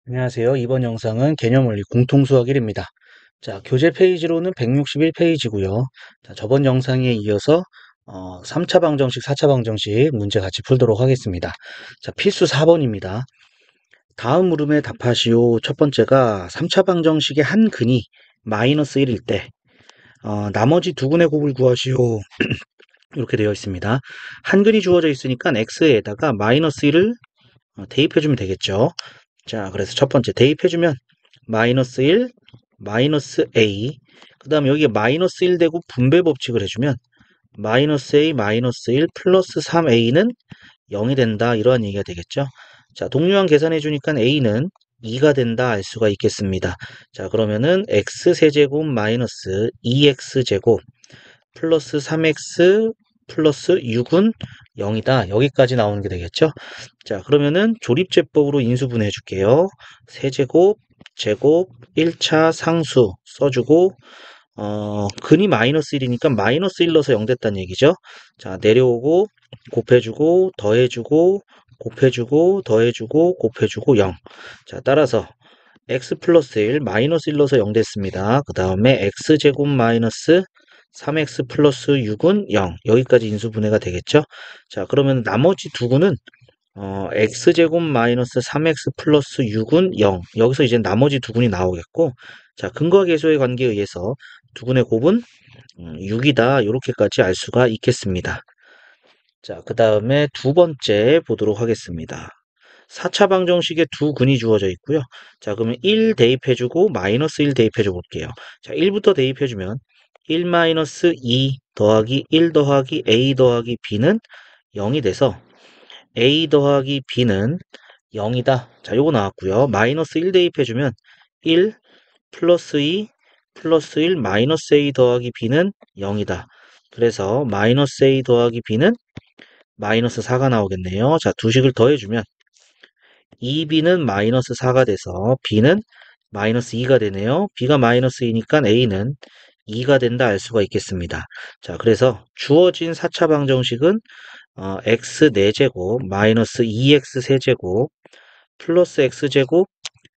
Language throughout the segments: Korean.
안녕하세요. 이번 영상은 개념원리 공통수학 1입니다. 자, 교재 페이지로는 161페이지고요. 자, 저번 영상에 이어서 3차 방정식, 4차 방정식 문제 같이 풀도록 하겠습니다. 자, 필수 4번입니다. 다음 물음에 답하시오. 첫 번째가 3차 방정식의 한 근이 마이너스 1일 때 나머지 두 근의 곱을 구하시오. 이렇게 되어 있습니다. 한 근이 주어져 있으니까 x에다가 마이너스 1을 대입해주면 되겠죠. 자, 그래서 첫 번째 대입해주면 마이너스 1, 마이너스 a, 그 다음에 여기에 마이너스 1 되고 분배 법칙을 해주면 마이너스 a, 마이너스 1 플러스 3a는 0이 된다. 이러한 얘기가 되겠죠. 자, 동류항 계산해주니까 a는 2가 된다 알 수가 있겠습니다. 자, 그러면은 x세제곱 마이너스 2x제곱 플러스 3x 플러스 6은 0이다. 여기까지 나오는 게 되겠죠. 자, 그러면은 조립제법으로 인수분해 줄게요. 세제곱, 제곱, 1차 상수 써주고, 근이 마이너스 1이니까 마이너스 1 넣어서 0 됐다는 얘기죠. 자, 내려오고, 곱해주고, 더해주고, 곱해주고, 더해주고, 곱해주고, 0. 자, 따라서 x 플러스 1, 마이너스 1 넣어서 0 됐습니다. 그 다음에 x제곱 마이너스 3x 플러스 6은 0. 여기까지 인수분해가 되겠죠. 자, 그러면 나머지 두 근은 x제곱 마이너스 3x 플러스 6은 0. 여기서 이제 나머지 두 근이 나오겠고, 자, 근거와 계수의 관계에 의해서 두 근의 곱은 6이다. 이렇게까지 알 수가 있겠습니다. 자, 그 다음에 두 번째 보도록 하겠습니다. 4차 방정식에 두 근이 주어져 있고요. 자, 그러면 1 대입해주고 마이너스 1 대입해줘 볼게요. 자, 1부터 대입해주면 1 마이너스 2 더하기 1 더하기 a 더하기 b는 0이 돼서 a 더하기 b는 0이다. 자, 요거 나왔고요. 마이너스 1 대입해주면 1 플러스 2 플러스 1 마이너스 a 더하기 b는 0이다. 그래서 마이너스 a 더하기 b는 마이너스 4가 나오겠네요. 자, 두 식을 더해주면 2b는 마이너스 4가 돼서 b는 마이너스 2가 되네요. b가 마이너스 2니까 a는 2가 된다 알 수가 있겠습니다. 자, 그래서 주어진 4차 방정식은 x 4제곱 마이너스 2x 세제곱 플러스 x제곱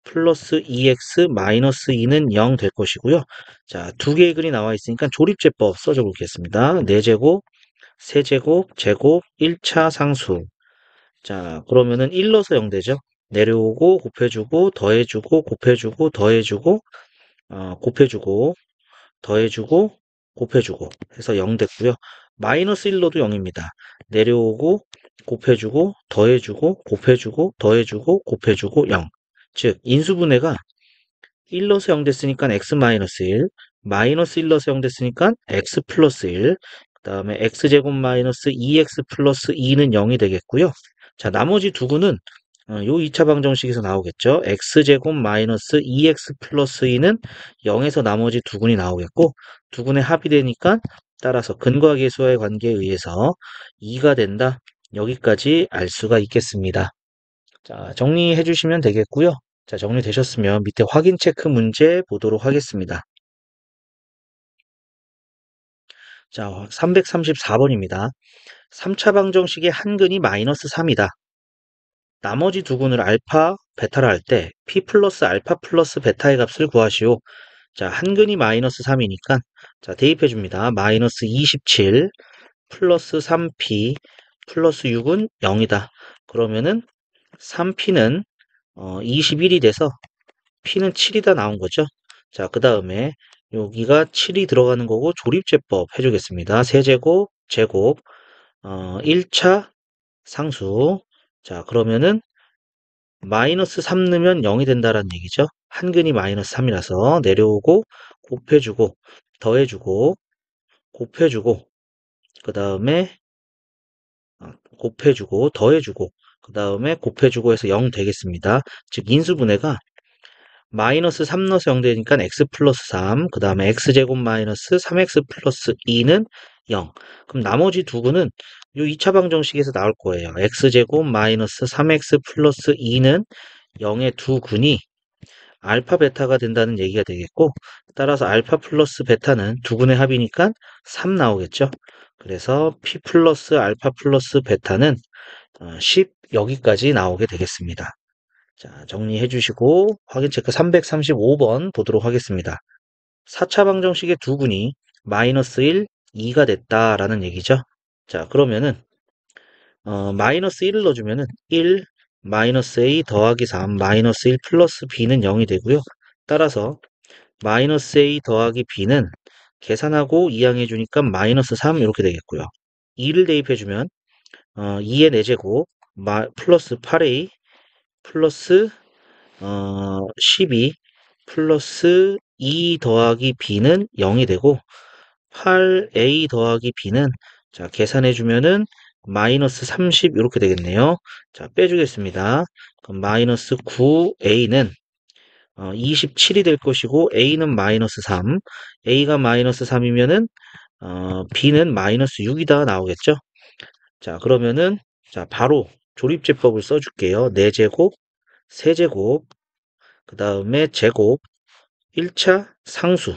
플러스 2x 마이너스 2는 0 될 것이고요. 자, 두 개의 근이 나와 있으니까 조립제법 써줘 보겠습니다. 4제곱, 세제곱, 제곱, 1차 상수. 자, 그러면은 1 넣어서 0 되죠. 내려오고 곱해주고 더해주고 곱해주고 더해주고 곱해주고 더해주고 곱해주고 해서 0 됐고요. 마이너스 1 넣어도 0입니다. 내려오고 곱해주고 더해주고 곱해주고 더해주고 곱해주고 0. 즉 인수분해가 1 넣어서 0 됐으니까 x 마이너스 1, 마이너스 1 넣어서 0 됐으니까 x 플러스 1, 그 다음에 x제곱 마이너스 2x 플러스 2는 0이 되겠고요. 자, 나머지 두 근은 요 2차 방정식에서 나오겠죠. x제곱 마이너스 2x 플러스 2는 0에서 나머지 두 근이 나오겠고, 두 근의 합이 되니까 따라서 근과 계수와의 관계에 의해서 2가 된다. 여기까지 알 수가 있겠습니다. 자, 정리해 주시면 되겠고요. 자, 정리되셨으면 밑에 확인 체크 문제 보도록 하겠습니다. 자, 334번입니다. 3차 방정식의 한 근이 마이너스 3이다. 나머지 두 근을 알파, 베타를 할 때 p 플러스 알파 플러스 베타의 값을 구하시오. 자, 한 근이 마이너스 3이니까 자, 대입해 줍니다. 마이너스 27 플러스 3p 플러스 6은 0이다. 그러면은 3p는 21이 돼서 p는 7이다 나온 거죠. 자, 그 다음에 여기가 7이 들어가는 거고 조립제법 해주겠습니다. 세제곱, 제곱, 1차 상수. 자, 그러면은 마이너스 3 넣으면 0이 된다라는 얘기죠. 한 근이 마이너스 3이라서 내려오고 곱해주고 더해주고 곱해주고 그 다음에 곱해주고 더해주고 그 다음에 곱해주고 해서 0 되겠습니다. 즉 인수분해가 마이너스 3 넣어서 0 되니까 x 플러스 3, 그 다음에 x제곱 마이너스 3x 플러스 2는 0. 그럼 나머지 두 근은 요 2차 방정식에서 나올 거예요. x제곱 마이너스 3x 플러스 2는 0의 두 근이 알파 베타가 된다는 얘기가 되겠고, 따라서 알파 플러스 베타는 두 근의 합이니까 3 나오겠죠. 그래서 p 플러스 알파 플러스 베타는 10 여기까지 나오게 되겠습니다. 자, 정리해 주시고 확인 체크 335번 보도록 하겠습니다. 4차 방정식의 두 군이 마이너스 1, 2가 됐다라는 얘기죠. 자, 그러면은 마이너스 1을 넣어주면은 1 마이너스 a 더하기 3 마이너스 1 플러스 b는 0이 되고요. 따라서 마이너스 a 더하기 b는 계산하고 이항해 주니까 마이너스 3 이렇게 되겠고요. 2를 대입해 주면 2의 4제곱 플러스 8a 플러스 12 플러스 2 더하기 b는 0이 되고 8a 더하기 b는 자 계산해 주면은 마이너스 30 이렇게 되겠네요. 자 빼주겠습니다. 그럼 마이너스 9a는 27이 될 것이고 a는 마이너스 3 a가 마이너스 3이면은 b는 마이너스 6이다 나오겠죠. 자 그러면은 자 바로 조립제법을 써줄게요. 4제곱 세제곱 그 다음에 제곱 1차 상수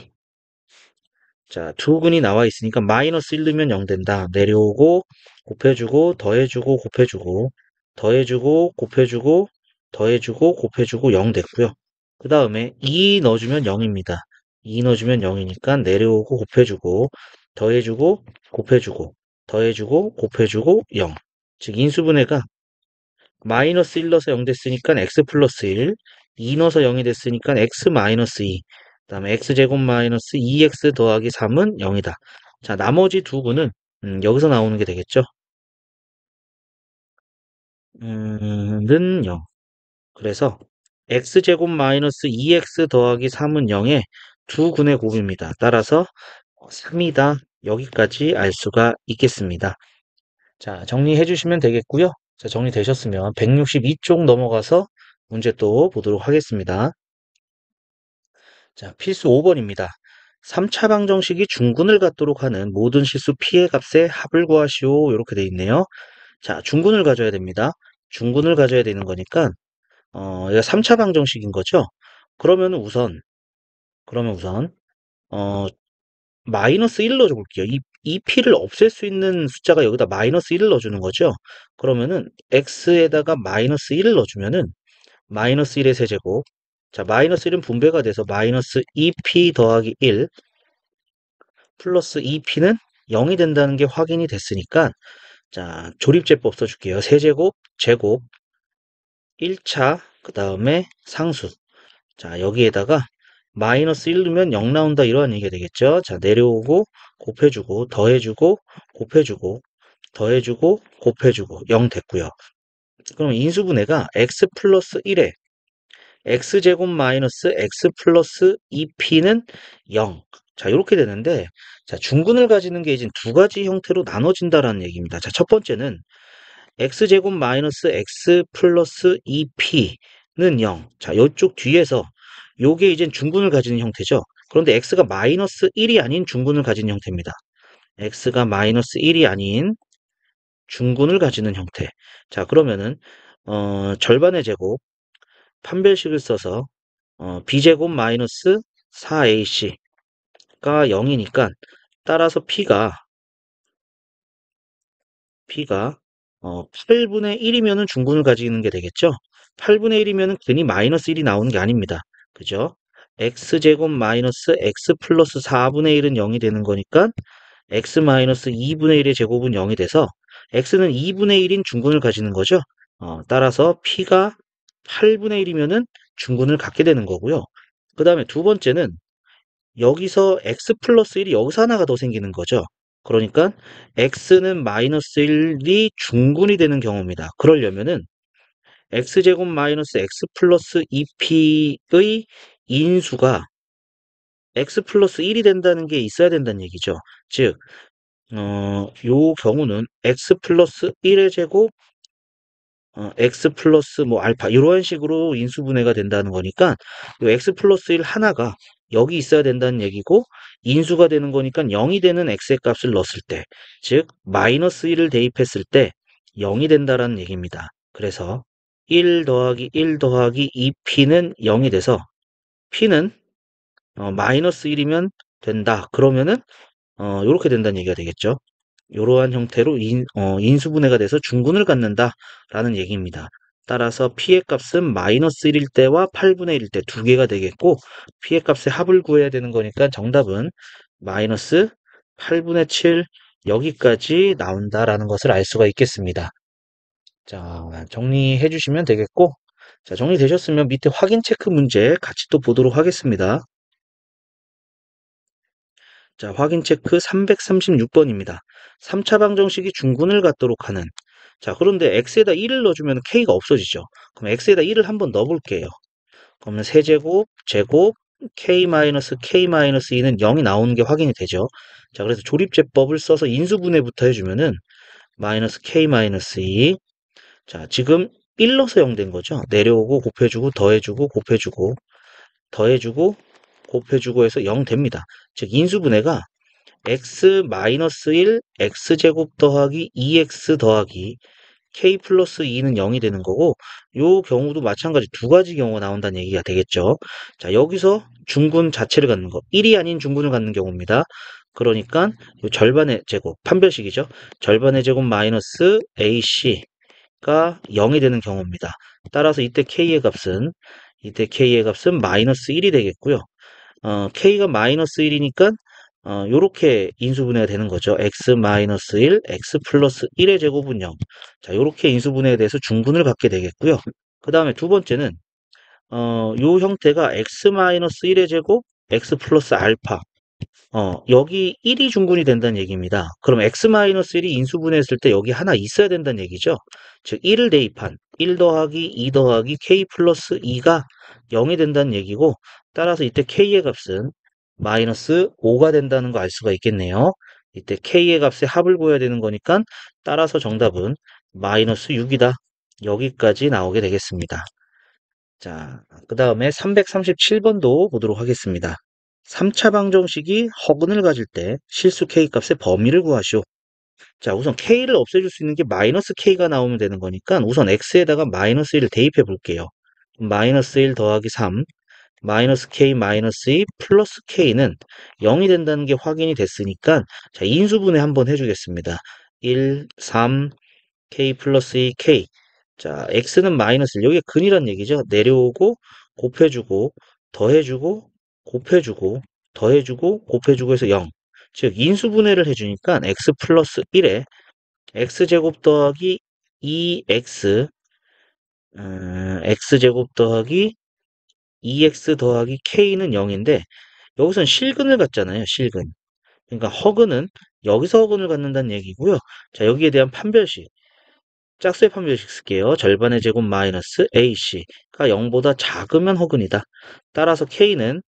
자, 두 근이 나와 있으니까 마이너스 1 넣으면 0 된다. 내려오고 곱해주고 더해주고 곱해주고 더해주고 곱해주고 더해주고 곱해주고 0 됐고요. 그 다음에 2 넣어주면 0입니다. 2 넣어주면 0이니까 내려오고 곱해주고 더해주고 곱해주고 더해주고 곱해주고 0. 즉 인수분해가 마이너스 1 넣어서 0 됐으니까 x 플러스 1, 2 넣어서 0이 됐으니까 x 마이너스 2, 그 다음에 x제곱 마이너스 2x 더하기 3은 0이다. 자, 나머지 두 분은 여기서 나오는 게 되겠죠? 는 0. 그래서 x제곱 마이너스 2x 더하기 3은 0의 두 군의 곱입니다. 따라서 3이다. 여기까지 알 수가 있겠습니다. 자, 정리해 주시면 되겠고요. 자, 정리되셨으면 162쪽 넘어가서 문제 또 보도록 하겠습니다. 자, 필수 5번입니다. 3차 방정식이 중근을 갖도록 하는 모든 실수 p의 값의 합을 구하시오. 이렇게 돼 있네요. 자, 중근을 가져야 됩니다. 중근을 가져야 되는 거니까 얘가 3차 방정식인 거죠. 그러면 우선 어, 마이너스 1 넣어줘 볼게요. 이 p를 없앨 수 있는 숫자가 여기다 마이너스 1을 넣어주는 거죠. 그러면은 x에다가 마이너스 1을 넣어주면은 마이너스 1의 세제곱 자 마이너스 1은 분배가 돼서 마이너스 2p 더하기 1 플러스 2p는 0이 된다는 게 확인이 됐으니까 자 조립제법 써줄게요. 세제곱 제곱 1차 그 다음에 상수 자 여기에다가 마이너스 1 넣으면 0 나온다 이러한 얘기가 되겠죠. 자 내려오고 곱해주고 더해주고 곱해주고 더해주고 곱해주고 0 됐고요. 그럼 인수분해가 x 플러스 1에 x제곱 마이너스 x 플러스 2p는 0. 자 이렇게 되는데 자 중근을 가지는 게 이제 두 가지 형태로 나눠진다라는 얘기입니다. 자 첫 번째는 x제곱 마이너스 x 플러스 2p는 0. 자 이쪽 뒤에서 요게 이제 중근을 가지는 형태죠. 그런데 x가 마이너스 1이 아닌 중근을 가진 형태입니다. x가 마이너스 1이 아닌 중근을 가지는 형태. 자 그러면은 절반의 제곱 판별식을 써서 b제곱 마이너스 4ac가 0이니까 따라서 P가 8분의 1이면은 중근을 가지는 게 되겠죠? 8분의 1이면은 괜히 마이너스 1이 나오는 게 아닙니다. 그죠? x제곱 마이너스 x 플러스 4분의 1은 0이 되는 거니까 x 마이너스 2분의 1의 제곱은 0이 돼서 x는 2분의 1인 중근을 가지는 거죠. 따라서 P가 8분의 1이면은 중근을 갖게 되는 거고요. 그 다음에 두 번째는 여기서 x 플러스 1이 여기서 하나가 더 생기는 거죠. 그러니까 x는 마이너스 1이 중근이 되는 경우입니다. 그러려면은 x제곱 마이너스 x 플러스 2p의 인수가 x 플러스 1이 된다는 게 있어야 된다는 얘기죠. 즉, 요 경우는 x 플러스 1의 제곱 x 플러스 뭐 알파 이런 식으로 인수분해가 된다는 거니까 이 x 플러스 1 하나가 여기 있어야 된다는 얘기고 인수가 되는 거니까 0이 되는 x의 값을 넣었을 때 즉 마이너스 1을 대입했을 때 0이 된다라는 얘기입니다. 그래서 1 더하기 1 더하기 2p는 0이 돼서 p는 마이너스 1이면 된다. 그러면은 이렇게 된다는 얘기가 되겠죠. 이러한 형태로 인수분해가 돼서 중군을 갖는다라는 얘기입니다. 따라서 P의 값은 마이너스 1일 때와 8분의 1일 때 두 개가 되겠고 P의 값의 합을 구해야 되는 거니까 정답은 마이너스 8분의 7 여기까지 나온다라는 것을 알 수가 있겠습니다. 자, 정리해 주시면 되겠고 자, 정리되셨으면 밑에 확인 체크 문제 같이 또 보도록 하겠습니다. 자, 확인 체크 336번입니다. 3차 방정식이 중군을 갖도록 하는. 자, 그런데 x에다 1을 넣어주면 k가 없어지죠. 그럼 x에다 1을 한번 넣어볼게요. 그러면 세제곱, 제곱, k-2는 0이 나오는 게 확인이 되죠. 자, 그래서 조립제법을 써서 인수분해부터 해주면은 마이너스 k-2. 자, 지금 1 넣어서 0 된 거죠. 내려오고 곱해주고 더해주고 곱해주고 더해주고 곱해주고 해서 0 됩니다. 즉 인수분해가 x-1 x제곱 더하기 2x 더하기 k 플러스 2는 0이 되는 거고 요 경우도 마찬가지 두 가지 경우가 나온다는 얘기가 되겠죠. 자, 여기서 중군 자체를 갖는 거 1이 아닌 중군을 갖는 경우입니다. 그러니까 요 절반의 제곱 판별식이죠. 절반의 제곱 마이너스 ac가 0이 되는 경우입니다. 따라서 이때 k의 값은 마이너스 1이 되겠고요. k가 마이너스 1이니까 요렇게 인수분해가 되는 거죠. x 마이너스 1, x 플러스 1의 제곱은 0. 자, 요렇게 인수분해에 대해서 중분을 갖게 되겠고요. 그 다음에 두 번째는 요 형태가 x 마이너스 1의 제곱, x 플러스 알파. 여기 1이 중군이 된다는 얘기입니다. 그럼 x-1이 인수분해했을 때 여기 하나 있어야 된다는 얘기죠. 즉 1을 대입한 1 더하기 2 더하기 k 플러스 2가 0이 된다는 얘기고 따라서 이때 k의 값은 마이너스 5가 된다는 거 알 수가 있겠네요. 이때 k의 값의 합을 구해야 되는 거니까 따라서 정답은 마이너스 6이다. 여기까지 나오게 되겠습니다. 자, 그 다음에 337번도 보도록 하겠습니다. 3차 방정식이 허근을 가질 때 실수 k값의 범위를 구하시오. 자, 우선 k를 없애줄 수 있는 게 마이너스 k가 나오면 되는 거니까 우선 x에다가 마이너스 1을 대입해 볼게요. 마이너스 1 더하기 3, 마이너스 k 마이너스 2 플러스 k는 0이 된다는 게 확인이 됐으니까 자, 인수분해 한번 해주겠습니다. 1, 3, k 플러스 2, k. 자, x는 마이너스 1. 여기가 근이란 얘기죠. 내려오고 곱해주고 더해주고 곱해주고 더해주고 곱해주고 해서 0. 즉 인수분해를 해주니까 x 플러스 1에 x제곱 더하기 2x x제곱 더하기 2x 더하기 k는 0인데 여기선 실근을 갖잖아요. 실근. 그러니까 허근은 여기서 허근을 갖는다는 얘기고요. 자, 여기에 대한 판별식. 짝수의 판별식 쓸게요. 절반의 제곱 마이너스 ac가 0보다 작으면 허근이다. 따라서 k는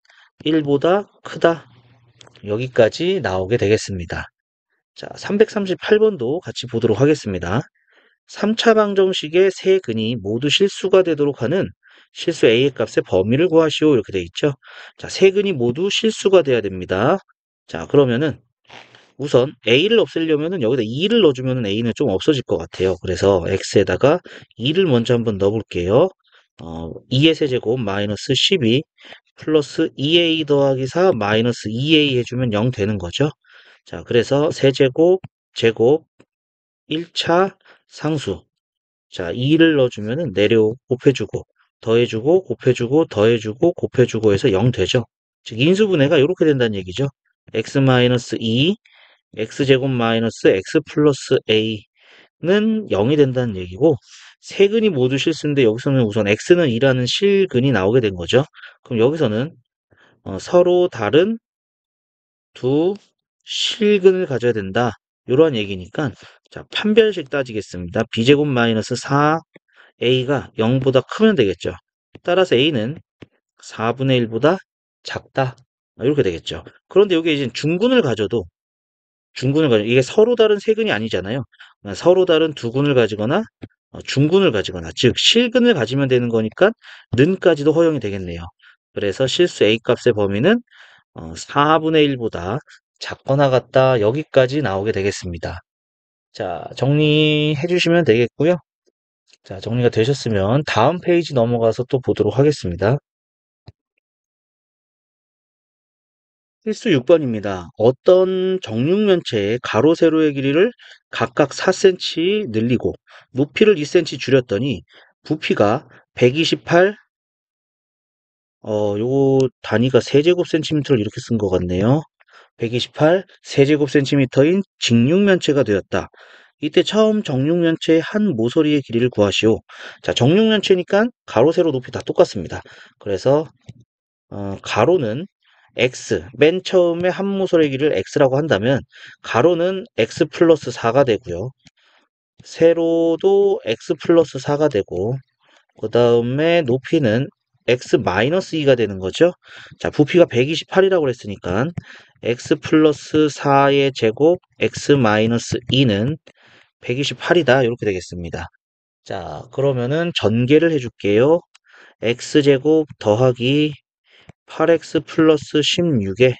1보다 크다. 여기까지 나오게 되겠습니다. 자, 338번도 같이 보도록 하겠습니다. 3차 방정식의 세 근이 모두 실수가 되도록 하는 실수 a의 값의 범위를 구하시오. 이렇게 돼 있죠. 자, 세 근이 모두 실수가 돼야 됩니다. 자, 그러면은 우선 a를 없애려면은 여기다 2를 넣어주면은 a는 좀 없어질 것 같아요. 그래서 x에다가 2를 먼저 한번 넣어볼게요. 2의 세제곱 마이너스 12 플러스 2a 더하기 4 마이너스 2a 해주면 0 되는 거죠. 자, 그래서 세제곱 제곱 1차 상수. 자, 2를 넣어주면은 내려 곱해주고 더해주고 곱해주고 더해주고 곱해주고 해서 0 되죠. 즉 인수분해가 이렇게 된다는 얘기죠. x-2 x제곱 마이너스 x 플러스 a는 0이 된다는 얘기고 세 근이 모두 실수인데 여기서는 우선 x는 2라는 실근이 나오게 된 거죠. 그럼 여기서는 서로 다른 두 실근을 가져야 된다. 이러한 얘기니까 자, 판별식 따지겠습니다. b제곱 마이너스 4a가 0보다 크면 되겠죠. 따라서 a는 4분의 1보다 작다. 이렇게 되겠죠. 그런데 여기 이제 중군을 가지고 이게 서로 다른 세근이 아니잖아요. 그러니까 서로 다른 두 군을 가지거나 중군을 가지거나 즉 실근을 가지면 되는 거니까 는까지도 허용이 되겠네요. 그래서 실수 a 값의 범위는 4분의 1보다 작거나 같다 여기까지 나오게 되겠습니다. 자, 정리해 주시면 되겠고요. 자, 정리가 되셨으면 다음 페이지 넘어가서 또 보도록 하겠습니다. 필수 6번입니다. 어떤 정육면체의 가로, 세로의 길이를 각각 4cm 늘리고 높이를 2cm 줄였더니 부피가 128, 요거 단위가 세제곱센티미터를 이렇게 쓴 것 같네요. 128 세제곱센티미터인 직육면체가 되었다. 이때 처음 정육면체의 한 모서리의 길이를 구하시오. 자, 정육면체니까 가로, 세로 높이 다 똑같습니다. 그래서 가로는 x, 맨 처음에 한 모서리의 길이를 x라고 한다면 가로는 x 플러스 4가 되고요. 세로도 x 플러스 4가 되고 그 다음에 높이는 x 마이너스 2가 되는 거죠. 자, 부피가 128이라고 그랬으니까 x 플러스 4의 제곱 x 마이너스 2는 128이다. 이렇게 되겠습니다. 자, 그러면은 전개를 해줄게요. x제곱 더하기 8x 플러스 16에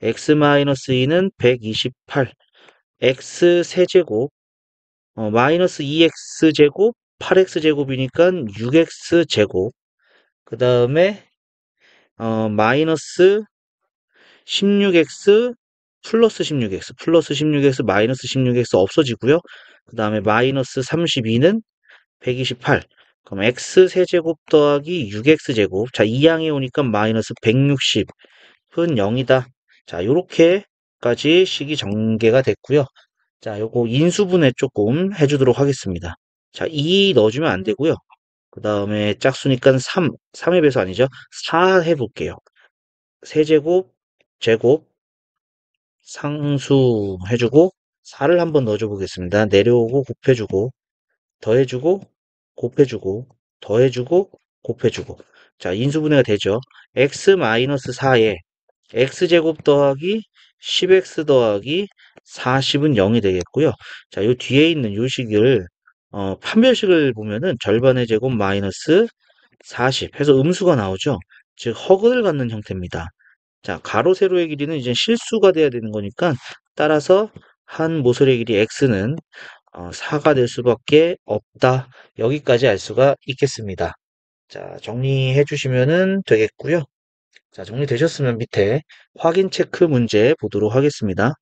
x 마이너스 2는 128, x 세제곱 마이너스 2x제곱 8x제곱이니까 6x제곱 그 다음에 마이너스 16x 플러스 16x 마이너스 16x 없어지고요. 그 다음에 마이너스 32는 128. 그럼 x 세제곱 더하기 6x제곱. 자, 이 양이 오니까 마이너스 160은 0이다. 자, 요렇게까지 식이 전개가 됐고요. 자, 요거 인수분해 조금 해주도록 하겠습니다. 자, 2 넣어주면 안 되고요. 그 다음에 짝수니까 3의 배수 아니죠? 4 해볼게요. 세제곱, 제곱, 상수 해주고 4를 한번 넣어줘 보겠습니다. 내려오고 곱해주고 더해주고 곱해주고 더해주고 곱해주고 자 인수분해가 되죠. x-4에 x제곱 더하기 10x 더하기 40은 0이 되겠고요. 자, 요 뒤에 있는 요 식을 판별식을 보면은 절반의 제곱 마이너스 40 해서 음수가 나오죠. 즉 허근을 갖는 형태입니다. 자, 가로 세로의 길이는 이제 실수가 돼야 되는 거니까 따라서 한 모서리의 길이 x는 4가 될 수밖에 없다. 여기까지 알 수가 있겠습니다. 자, 정리해 주시면은 되겠고요. 자, 정리되셨으면 밑에 확인 체크 문제 보도록 하겠습니다.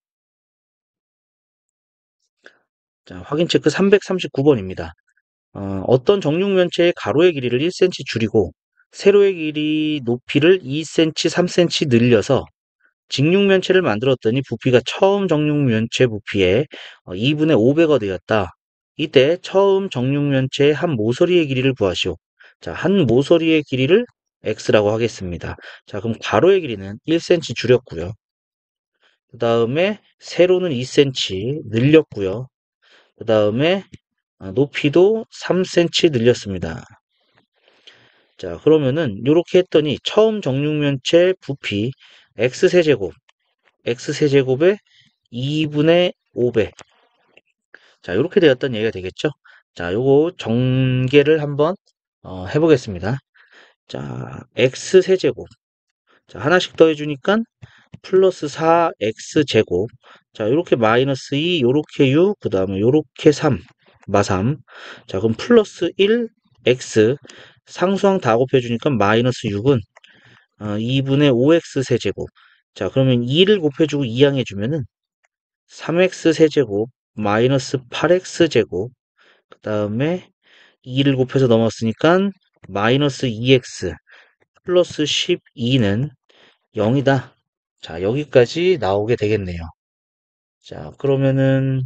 자, 확인 체크 339번입니다. 어떤 정육면체의 가로의 길이를 1cm 줄이고 세로의 길이 높이를 2cm, 3cm 늘려서 직육면체를 만들었더니 부피가 처음 정육면체 부피의 2분의 5배가 되었다. 이때 처음 정육면체의 한 모서리의 길이를 구하시오. 자, 한 모서리의 길이를 x라고 하겠습니다. 자, 그럼 가로의 길이는 1cm 줄였고요. 그 다음에 세로는 2cm 늘렸고요. 그 다음에 높이도 3cm 늘렸습니다. 자, 그러면은 이렇게 했더니 처음 정육면체 부피 x세제곱에 2분의 5배. 자, 이렇게 되었던 얘기가 되겠죠? 자, 요거 전개를 한번 해보겠습니다. 자, x세제곱. 자, 하나씩 더해주니까 플러스 4x제곱. 자, 요렇게 마이너스 2, 요렇게 6, 그 다음에 요렇게 3, 마3. 자, 그럼 플러스 1, x. 상수항 다 곱해주니까 마이너스 6은 2분의 5x 세제곱. 자, 그러면 2를 곱해주고 2항해주면은 3x 세제곱 마이너스 8x 제곱 그 다음에 2를 곱해서 넘었으니까 마이너스 2x 플러스 12는 0이다. 자, 여기까지 나오게 되겠네요. 자, 그러면은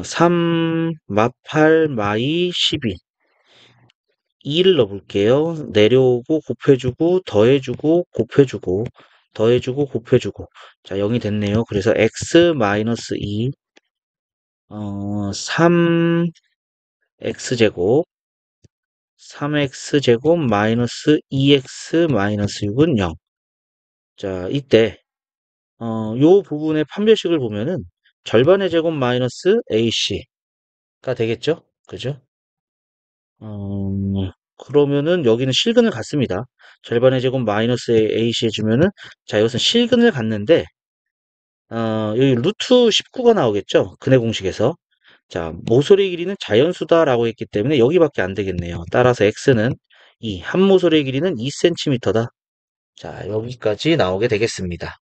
3, 마8, 마이, 12 2를 넣어볼게요. 내려오고 곱해주고 더해주고 곱해주고 더해주고 곱해주고 자, 0이 됐네요. 그래서 x 마이너스 2 3x제곱 3x제곱 마이너스 2x 마이너스 6은 0. 자, 이때 요 부분의 판별식을 보면은 절반의 제곱 마이너스 ac가 되겠죠? 그죠? 그러면은 여기는 실근을 갖습니다. 절반의 제곱 마이너스 ac 해주면은 자, 이것은 실근을 갖는데 여기 루트 19가 나오겠죠? 근해 공식에서. 자, 모서리 길이는 자연수다라고 했기 때문에 여기밖에 안 되겠네요. 따라서 x는 한 모서리의 길이는 2cm다. 자, 여기까지 나오게 되겠습니다.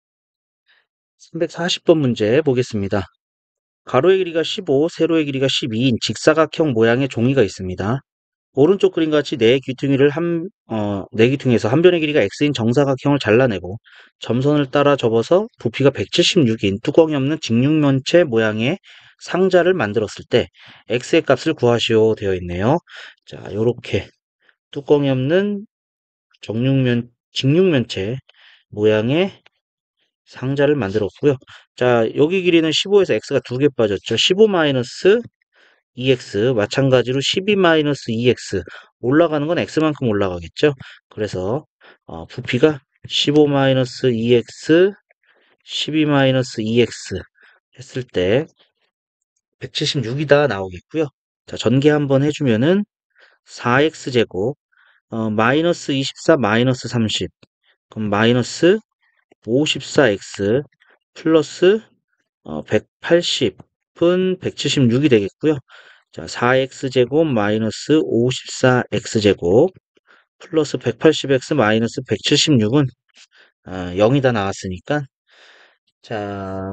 340번 문제 보겠습니다. 가로의 길이가 15, 세로의 길이가 12인 직사각형 모양의 종이가 있습니다. 오른쪽 그림과 같이 네 귀퉁이에서 한 변의 길이가 x인 정사각형을 잘라내고 점선을 따라 접어서 부피가 176인 뚜껑이 없는 직육면체 모양의 상자를 만들었을 때 x의 값을 구하시오 되어 있네요. 자, 요렇게 뚜껑이 없는 직육면체 모양의 상자를 만들었고요. 자, 여기 길이는 15에서 x가 2개 빠졌죠. 15 2x 마찬가지로 12 2x 올라가는 건 x만큼 올라가겠죠. 그래서 부피가 15 2x 12 2x 했을 때 176이다 나오겠고요. 자, 전개 한번 해주면은 4x제곱 마이너스 24 마이너스 30 그럼 마이너스 54x 플러스 180은 176이 되겠고요. 자, 4x제곱 마이너스 54x제곱 플러스 180x 마이너스 176은 0이다 나왔으니까 자,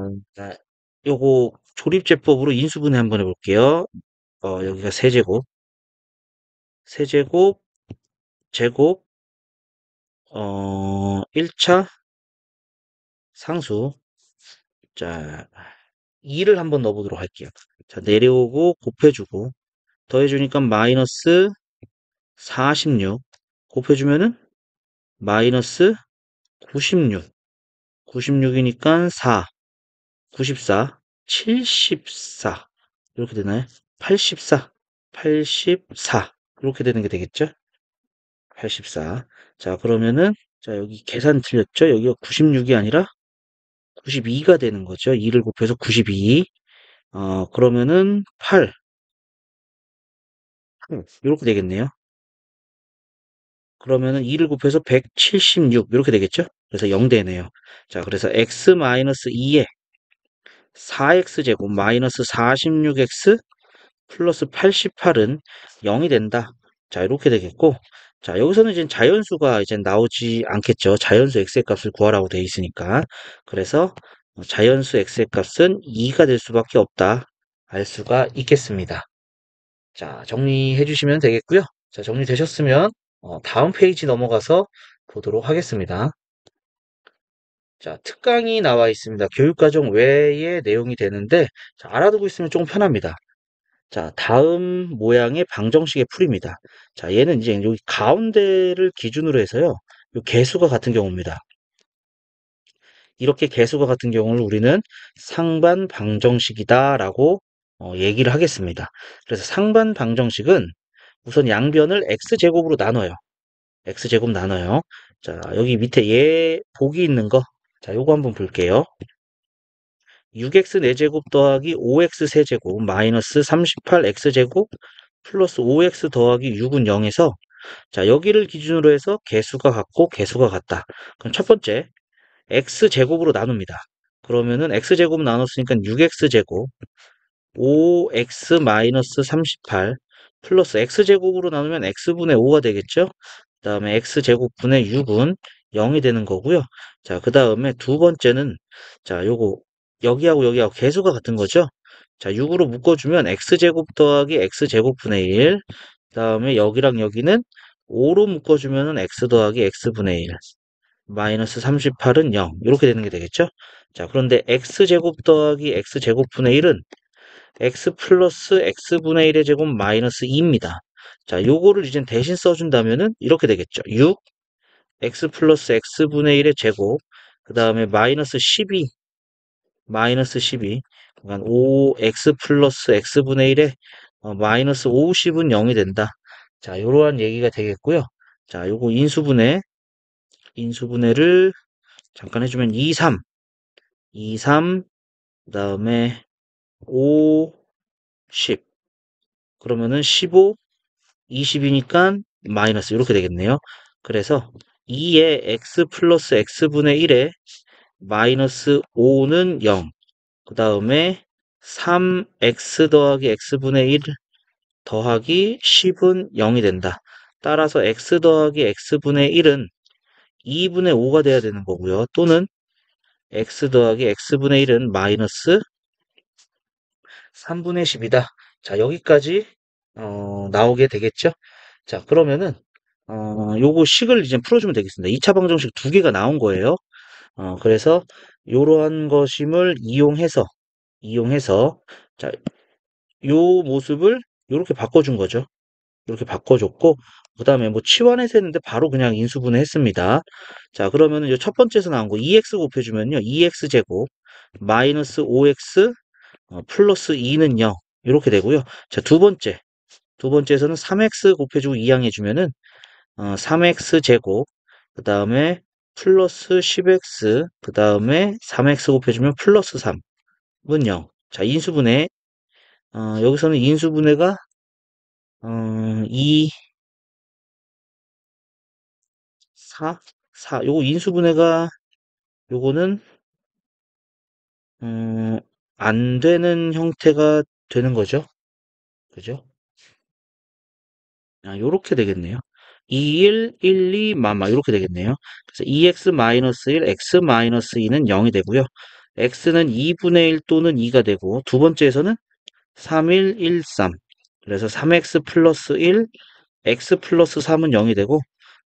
요거 조립제법으로 인수분해 한번 해볼게요. 여기가 세제곱, 제곱, 1차 상수. 자, 2를 한번 넣어보도록 할게요. 자, 내려오고 곱해주고 더해주니까 마이너스 46 곱해주면은 마이너스 96 96이니까 4 94 74 이렇게 되나요? 84 84 이렇게 되는 게 되겠죠? 84. 자, 그러면은 자, 여기 계산 틀렸죠? 여기가 96이 아니라 92가 되는 거죠. 2를 곱해서 92. 그러면은 8 이렇게 되겠네요. 그러면은 2를 곱해서 176 이렇게 되겠죠? 그래서 0 되네요. 자, 그래서 x-2에 4x제곱 마이너스 46x 플러스 88은 0이 된다. 자, 이렇게 되겠고, 자, 여기서는 이제 자연수가 이제 나오지 않겠죠. 자연수 x의 값을 구하라고 되어 있으니까. 그래서 자연수 x의 값은 2가 될 수밖에 없다. 알 수가 있겠습니다. 자, 정리해 주시면 되겠고요. 자, 정리되셨으면 다음 페이지 넘어가서 보도록 하겠습니다. 자, 특강이 나와 있습니다. 교육과정 외의 내용이 되는데, 자, 알아두고 있으면 조금 편합니다. 자, 다음 모양의 방정식의 풀이입니다. 자, 얘는 이제 여기 가운데를 기준으로 해서요. 요 개수가 같은 경우입니다. 이렇게 개수가 같은 경우를 우리는 상반 방정식이다라고 얘기를 하겠습니다. 그래서 상반 방정식은 우선 양변을 x제곱으로 나눠요. x제곱 나눠요. 자, 여기 밑에 얘 복이 있는 거. 자, 요거 한번 볼게요. 6x 4제곱 더하기 5x 세제곱 마이너스 38x제곱 플러스 5x 더하기 6은 0에서 자, 여기를 기준으로 해서 개수가 같고 개수가 같다. 그럼 첫 번째 x제곱으로 나눕니다. 그러면은 x제곱 나눴으니까 6x제곱 5x 마이너스 38 플러스 x제곱으로 나누면 x분의 5가 되겠죠? 그 다음에 x제곱분의 6은 0이 되는 거고요. 자, 그 다음에 두 번째는 자, 요거 여기하고 여기하고 개수가 같은 거죠? 자, 6으로 묶어주면 x제곱 더하기 x제곱분의 1. 그 다음에 여기랑 여기는 5로 묶어주면은 x 더하기 x분의 1. 마이너스 38은 0. 이렇게 되는 게 되겠죠? 자, 그런데 x제곱 더하기 x제곱분의 1은 x 플러스 x분의 1의 제곱 마이너스 2입니다. 자, 요거를 이제 대신 써준다면은 이렇게 되겠죠. 6, x 플러스 x분의 1의 제곱, 그 다음에 마이너스 12, 마이너스 12, 그러니까 5x 플러스 x분의 1의 마이너스 50은 0이 된다. 자, 요러한 얘기가 되겠고요. 자, 요거 인수분해를 잠깐 해주면 2, 3, 2, 3, 그 다음에 5, 10, 그러면은 15, 20이니까 마이너스 이렇게 되겠네요. 그래서 2의 x 플러스 x분의 1에 마이너스 5는 0. 그 다음에 3x 더하기 x분의 1 더하기 10은 0이 된다. 따라서 x 더하기 x분의 1은 2분의 5가 돼야 되는 거고요. 또는 x 더하기 x분의 1은 마이너스 3분의 10이다. 자, 여기까지 나오게 되겠죠? 자, 그러면은 요거 식을 이제 풀어주면 되겠습니다. 2차 방정식 두 개가 나온 거예요. 그래서 요러한 것임을 이용해서 자, 요 모습을 요렇게 바꿔준 거죠. 이렇게 바꿔줬고 그 다음에 뭐 치환해서 했는데 바로 그냥 인수분해 했습니다. 자, 그러면은 요 첫 번째에서 나온 거 2x 곱해주면요. 2x 제곱 마이너스 5x 플러스 2는 0 이렇게 되고요. 자, 두 번째에서는 3x 곱해주고 2항해주면은 3x 제곱 그 다음에 플러스 10x 그 다음에 3x 곱해주면 플러스 3은 0. 자, 인수분해 여기서는 인수분해가 2, 4, 4 요거 인수분해가 요거는 안 되는 형태가 되는 거죠. 그죠? 요렇게 되겠네요. 2, 1, 1, 2, 마마 요렇게 되겠네요. 그래서 2x-1, x-2는 0이 되고요. x는 2분의 1 또는 2가 되고 두 번째에서는 3, 1, 1, 3 그래서 3x 플러스 1, x 플러스 3은 0이 되고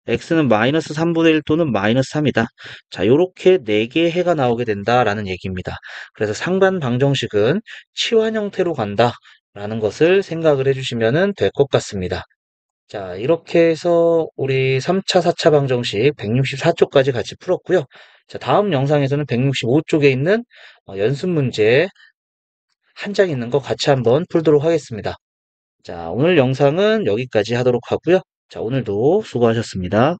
x는 마이너스 3분의 1 또는 마이너스 3이다. 자, 요렇게 4개의 해가 나오게 된다라는 얘기입니다. 그래서 상반 방정식은 치환 형태로 간다라는 것을 생각을 해주시면 될 것 같습니다. 자, 이렇게 해서 우리 3차, 4차 방정식 164쪽까지 같이 풀었고요. 자, 다음 영상에서는 165쪽에 있는 연습 문제 한 장 있는 거 같이 한번 풀도록 하겠습니다. 자, 오늘 영상은 여기까지 하도록 하고요. 자, 오늘도 수고하셨습니다.